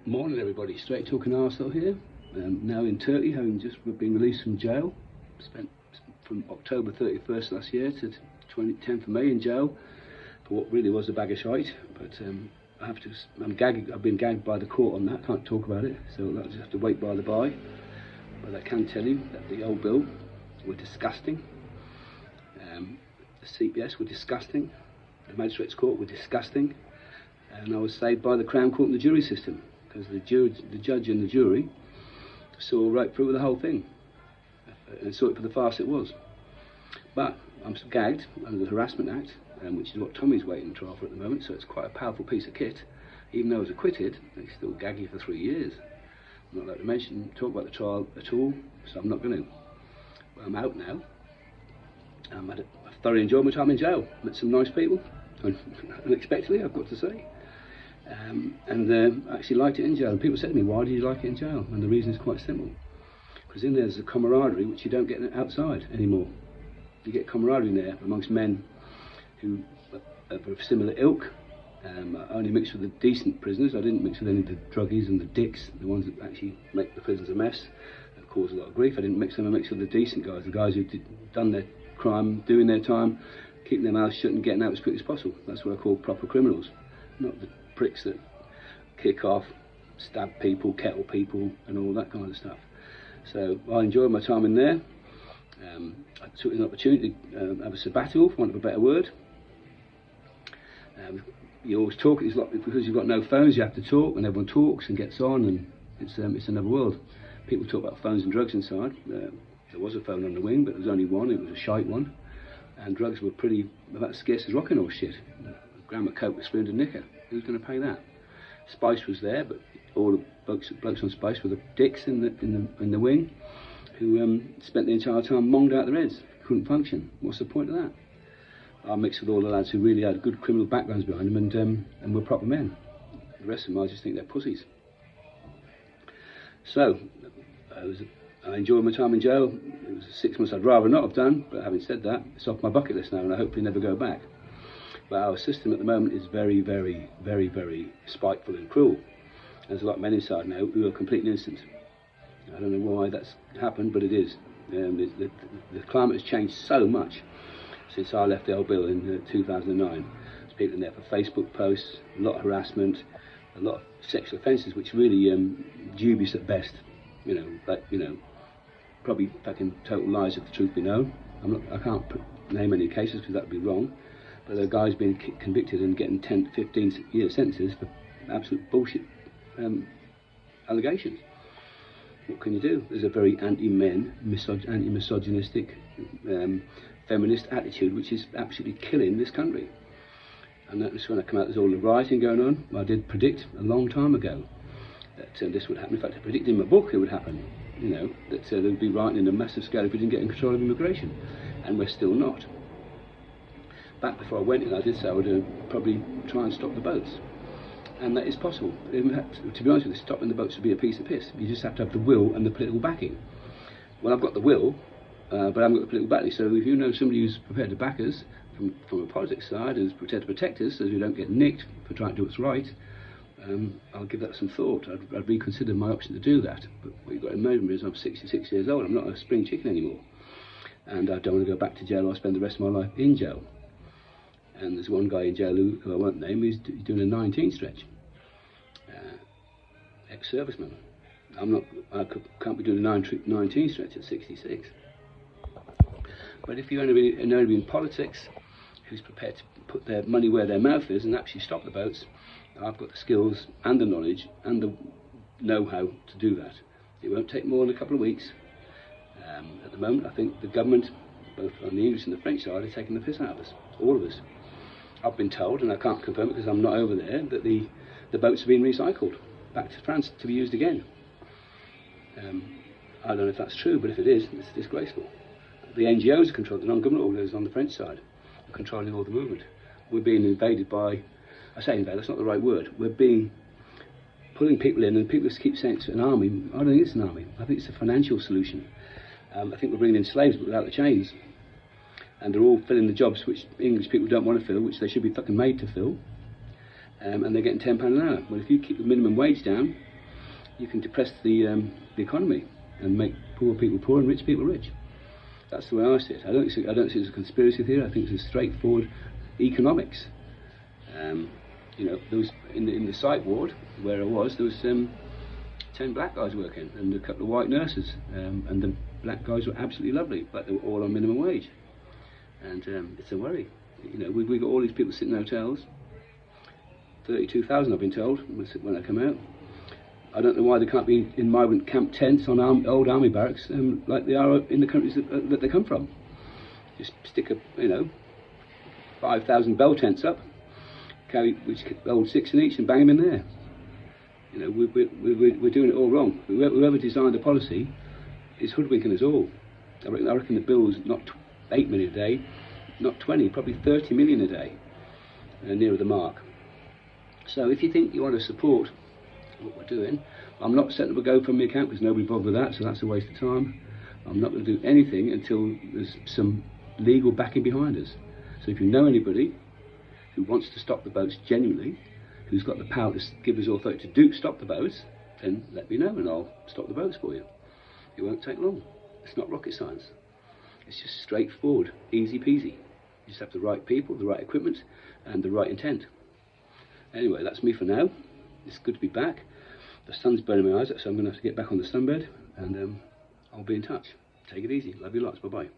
Morning everybody, Straight Talking Arsehole here. Now in Turkey, having just been released from jail. Spent from October 31st last year to 10th of May in jail for what really was a bag of shite. But I've been gagged by the court on that, can't talk about it, so I'll just have to wait by the by. But I can tell you that the old bill were disgusting. The CPS were disgusting. The Magistrates Court were disgusting. And I was saved by the Crown Court and the jury system, because the judge and the jury saw right through the whole thing and saw it for the farce it was. But I'm gagged under the Harassment Act, which is what Tommy's waiting trial for at the moment, so it's quite a powerful piece of kit. Even though I was acquitted, they still gag you for 3 years. I'm not allowed to talk about the trial at all, so I'm not going to. But I'm out now. I thoroughly enjoyed my time in jail. Met some nice people, unexpectedly, I've got to say. I actually liked it in jail. And people said to me, why do you like it in jail? And the reason is quite simple. Because in there's a camaraderie which you don't get outside anymore. You get camaraderie in there amongst men who are of similar ilk. I only mixed with the decent prisoners. I didn't mix with any of the druggies and the dicks, the ones that actually make the prisons a mess and cause a lot of grief. I didn't mix them. I mixed with the decent guys, the guys who've done their crime, doing their time, keeping their mouths shut and getting out as quick as possible. That's what I call proper criminals, not the pricks that kick off, stab people, kettle people and all that kind of stuff. So I enjoyed my time in there. I took an opportunity to have a sabbatical, for want of a better word. You always talk, it's like, because you've got no phones, you have to talk, and everyone talks and gets on, and it's another world. People talk about phones and drugs inside. There was a phone on the wing, but there was only one. It was a shite one, and drugs were about as scarce as rocking horse shit. A gram of coke with spoon and knicker. Who's going to pay that? Spice was there, but all the blokes on Spice were the dicks in the wing, who spent the entire time monged out their heads, couldn't function. What's the point of that? I mixed with all the lads who really had good criminal backgrounds behind them and were proper men. The rest of them, I just think they're pussies. So, I enjoyed my time in jail. It was 6 months I'd rather not have done, but having said that, it's off my bucket list now and I hopefully never go back. But our system at the moment is very, very, very, very spiteful and cruel. There's a lot of men inside now who are completely innocent. I don't know why that's happened, but it is. The climate has changed so much since I left the old bill in 2009. There's people in there for Facebook posts, a lot of harassment, a lot of sexual offences, which really dubious at best. Probably fucking total lies if the truth be known. I can't name any cases because that would be wrong. But there are guys being convicted and getting 10 to 15 year sentences for absolute bullshit allegations. What can you do? There's a very anti-men, anti-misogynistic, feminist attitude which is absolutely killing this country. And that's when I come out, there's all the rioting going on. I did predict a long time ago that this would happen. In fact, I predicted in my book it would happen. That there would be rioting in a massive scale if we didn't get in control of immigration. And we're still not. Back before I went in, I did say I would probably try and stop the boats. And that is possible. To be honest with you, stopping the boats would be a piece of piss. You just have to have the will and the political backing. Well, I've got the will, but I haven't got the political backing. So if you know somebody who's prepared to back us from a politics side, who's prepared to protect us so we don't get nicked for trying to do what's right, I'll give that some thought. I'd reconsider my option to do that. But what you've got to remember is I'm 66 years old. I'm not a spring chicken anymore. And I don't want to go back to jail or spend the rest of my life in jail. And there's one guy in jail who I won't name, he's doing a 19 stretch. Ex-serviceman. I can't be doing a 19 stretch at 66. But if you're only in politics, who's prepared to put their money where their mouth is and actually stop the boats, I've got the skills and the knowledge and the know-how to do that. It won't take more than a couple of weeks. At the moment, I think the government, both on the English and the French side, are taking the piss out of us, all of us. I've been told, and I can't confirm it because I'm not over there, that the boats are being recycled back to France to be used again. I don't know if that's true, but if it is, it's disgraceful. The NGOs are controlling, the non-government organisers on the French side are controlling all the movement. We're being invaded by, I say invade, that's not the right word, we're pulling people in, and people keep saying it's an army. I don't think it's an army, I think it's a financial solution. I think we're bringing in slaves but without the chains. And they're all filling the jobs which English people don't want to fill, which they should be fucking made to fill. And they're getting £10 an hour. Well, if you keep the minimum wage down, you can depress the economy and make poor people poor and rich people rich. That's the way I see it. I don't see it as a conspiracy theory. I think it's a straightforward economics. You know, there was in the psych ward where I was, there was 10 black guys working and a couple of white nurses, and the black guys were absolutely lovely, but they were all on minimum wage, and it's a worry. You know, we got all these people sitting in hotels. 32,000, I've been told, when I come out. I don't know why they can't be in migrant camp tents on old army barracks like they are in the countries that they come from. Just stick 5,000 bell tents up, which hold 6 in each, and bang them in there. You know, we're doing it all wrong. Whoever designed the policy is hoodwinking us all. I reckon the bill's not 8 million a day, not 20, probably 30 million a day, nearer the mark. So if you think you want to support what we're doing, I'm not setting up a GoFundMe account because nobody bothered with that, so that's a waste of time. I'm not going to do anything until there's some legal backing behind us. So if you know anybody who wants to stop the boats genuinely, who's got the power to give us authority to stop the boats, then let me know and I'll stop the boats for you. It won't take long. It's not rocket science. It's just straightforward, easy peasy. You just have the right people, the right equipment, and the right intent. Anyway, that's me for now. It's good to be back. The sun's burning my eyes, so I'm going to have to get back on the sunbed, and I'll be in touch. Take it easy. Love you lots. Bye-bye.